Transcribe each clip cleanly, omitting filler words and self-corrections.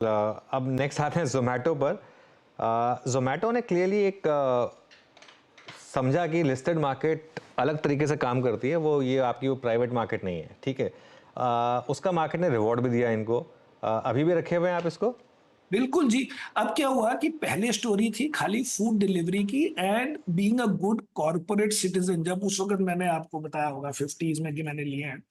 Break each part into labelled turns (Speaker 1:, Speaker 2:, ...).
Speaker 1: अब नेक्स्ट आते हैं जोमेटो पर। जोमेटो ने क्लियरली एक समझा कि लिस्टेड मार्केट अलग तरीके से काम करती है, वो ये आपकी वो प्राइवेट मार्केट नहीं है, ठीक है। उसका मार्केट ने रिवॉर्ड भी दिया इनको। अभी भी रखे हुए हैं आप इसको?
Speaker 2: बिल्कुल जी। अब क्या हुआ कि पहले स्टोरी थी खाली फूड डिलीवरी की and being a good corporate citizen. जब उस वक्त मैंने आपको बताया होगा 50s में कि मैंने लिए हैं,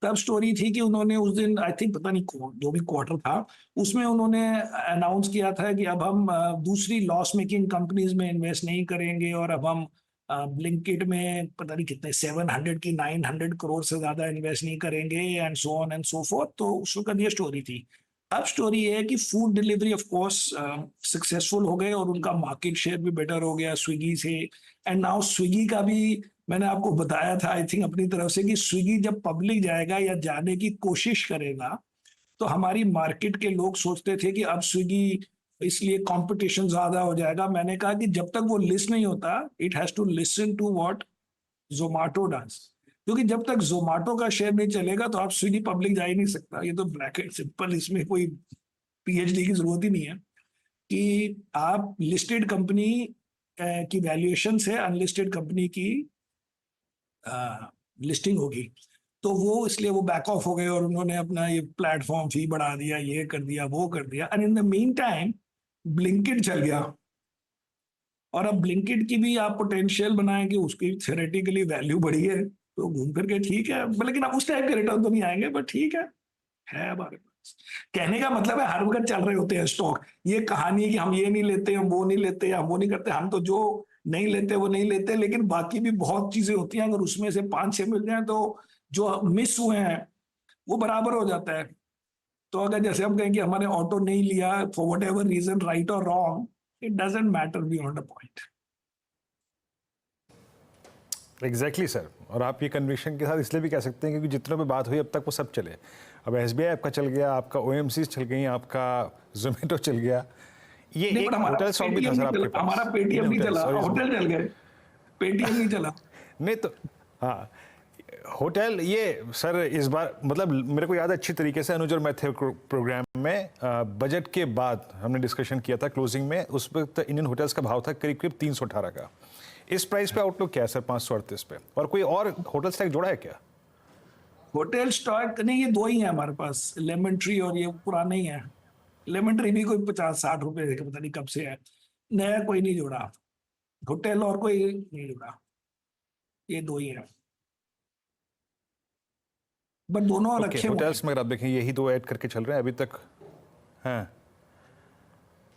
Speaker 2: तब स्टोरी थी कि उन्होंने उस दिन आई थिंक पता नहीं जो भी क्वार्टर था उसमें उन्होंने अनाउंस किया था कि अब हम दूसरी लॉस मेकिंग कंपनीज में इन्वेस्ट नहीं करेंगे और अब हम ब्लिंकिट में पता नहीं कितने 700 की 900 करोड़ से ज्यादा इन्वेस्ट नहीं करेंगे and so on and so fourth. तो उस वक्त ये स्टोरी थी। अब स्टोरी ये है कि food delivery of course successful हो गए और उनका मार्केट शेयर भी बेटर हो गया स्विगी से। एंड नाउ स्विगी का भी मैंने आपको बताया था आई थिंक अपनी तरफ से कि स्विगी जब पब्लिक जाएगा या जाने की कोशिश करेगा तो हमारी मार्केट के लोग सोचते थे कि अब स्विगी इसलिए कंपटीशन ज्यादा हो जाएगा। मैंने कहा कि जब तक वो लिस्ट नहीं होता it has to listen to what Zomato does, क्योंकि जब तक जोमाटो का शेयर नहीं चलेगा तो आप स्विगी पब्लिक जा ही नहीं सकता। ये तो ब्लैक एंड सिंपल, इसमें कोई पीएचडी की जरूरत ही नहीं है कि आप लिस्टेड कंपनी की वैल्यूएशन से अनलिस्टेड कंपनी की लिस्टिंग होगी। तो वो इसलिए वो बैक ऑफ हो गए और उन्होंने अपना ये प्लेटफॉर्म फी बढ़ा दिया, ये कर दिया वो कर दिया। And in the mean time Blinkit चल गया और अब ब्लिंकिट की भी आप पोटेंशियल बनाएं कि उसकी थ्योरेटिकली वैल्यू बढ़ी है तो घूम फिर के ठीक है, लेकिन अब उस टाइप के रिटर्न तो नहीं आएंगे, बट ठीक है हमारे पास। कहने का मतलब है हर वक्त चल रहे होते हैं स्टॉक। ये कहानी है कि हम ये नहीं लेते, हम वो नहीं लेते, हम वो नहीं करते, हम तो जो नहीं लेते वो नहीं लेते, लेकिन बाकी भी बहुत चीजें होती हैं। अगर उसमें से 5-6 मिल जाए तो जो मिस हुए हैं वो बराबर हो जाता है। तो अगर जैसे हम कहें कि हमारे ऑटो नहीं लिया for whatever reason, right और wrong, it doesn't matter beyond a point.
Speaker 3: Exactly sir, और आप ये कन्विक्शन के साथ इसलिए भी कह सकते हैं क्योंकि जितनों पे बात हुई अब तक वो सब चले। अब एसबीआई आपका चल गया, आपका ओएमसी चल गई, आपका जोमेटो चल गया, ये
Speaker 2: नहीं,
Speaker 3: एक
Speaker 2: पर हमारा
Speaker 3: होटल स्टॉक भी था
Speaker 2: पेटीएम
Speaker 3: सर
Speaker 2: नहीं
Speaker 3: आपके
Speaker 2: चला,
Speaker 3: पास।
Speaker 2: हमारा पेटीएम नहीं चला, होटल चल गए, पेटीएम नहीं चला।
Speaker 3: नहीं तो हाँ, होटल ये सर इस बार मतलब मेरे को याद है अच्छी तरीके से अनुज और मैं थे प्रोग्राम में, बजट के बाद हमने डिस्कशन किया था क्लोजिंग में। उस वक्त इंडियन होटल्स का भाव था करीब करीब 318 का। इस प्राइस पे आउटलुक क्या है सर 538 पे? और कोई और होटल स्टॉक जोड़ा है क्या?
Speaker 2: होटल स्टॉक नहीं, ये दो ही है हमारे पास, लेमन ट्री और ये पुराना ही है। लेमन ट्री भी कोई 50-60 रुपए पता नहीं कब से है, नया कोई नहीं जुड़ा। होटल और कोई नहीं जुड़ा, ये दो ही है, बट दोनों
Speaker 3: ओके,
Speaker 2: रखे हुए हैं।
Speaker 3: होटल्स में अगर आप देखें यही दो ऐड करके चल रहे हैं अभी तक। हाँ,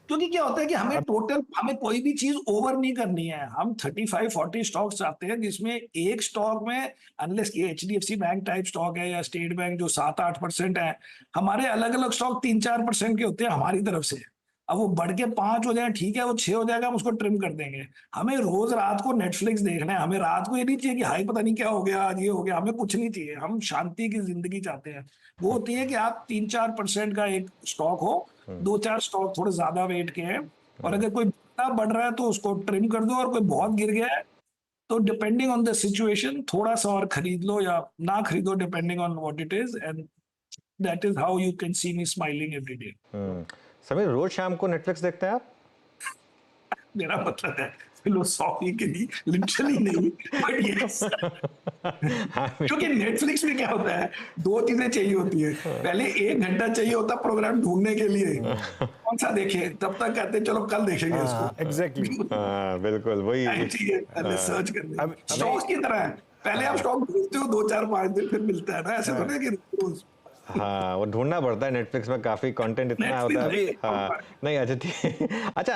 Speaker 2: क्योंकि क्या होता है कि
Speaker 3: अब
Speaker 2: हमें कोई भी चीज ओवर नहीं करनी है। हम 35-40 स्टॉक चाहते हैं जिसमें एक स्टॉक में, अनलेस ये एचडीएफसी बैंक टाइप स्टॉक है या स्टेट बैंक जो 7-8% है, हमारे अलग अलग स्टॉक 3-4% के होते हैं हमारी तरफ से। अब वो बढ़ के 5 हो जाए ठीक है, वो 6 हो जाएगा हम उसको ट्रिम कर देंगे। हमें रोज रात को नेटफ्लिक्स देखना है, हमें रात को ये नहीं चाहिए कि हाई पता नहीं क्या हो गया आज ये हो गया, हमें कुछ नहीं चाहिए। हम शांति की जिंदगी चाहते हैं। वो होती है कि आप 3-4% का एक स्टॉक हो, 2-4 स्टॉक थोड़े ज्यादा वेट के हैं, और अगर कोई बढ़ रहा है तो उसको ट्रिम कर दो, और कोई बहुत गिर गया है तो डिपेंडिंग ऑन द सिचुएशन थोड़ा सा और खरीद लो या ना खरीदो, depending on what it is. And that is how you can see me smiling every day.
Speaker 1: Sameer, रोज शाम को नेटफ्लिक्स देखते हैं आप?
Speaker 2: मेरा मतलब है फिलोसॉफी के लिए लिटरली नहीं, बट यस। क्योंकि नेटफ्लिक्स में क्या होता है, दो चीजें चाहिए होती है। पहले 1 घंटा चाहिए होता प्रोग्राम ढूंढने के लिए, कौन सा देखे, तब तक कहते हैं चलो कल देखेंगे इसको।
Speaker 3: हाँ एग्जैक्टली।
Speaker 1: हाँ बिल्कुल वही।
Speaker 2: टाइम चाहिए पहले सर्च करने।
Speaker 3: अब
Speaker 2: स्टॉक्स की तरह है, पहले आप स्टॉक ढूंढते हो 2-4-5 दिन फिर मिलता है ना, ऐसे थोड़ा कि रोज
Speaker 1: हाँ, वो ढूंढना पड़ता है। नेटफ्लिक्स में काफी कंटेंट इतना होता
Speaker 2: नेटफ्लिक्स
Speaker 1: है।
Speaker 2: देख के
Speaker 1: हाँ, नहीं अच्छा ठीक। अच्छा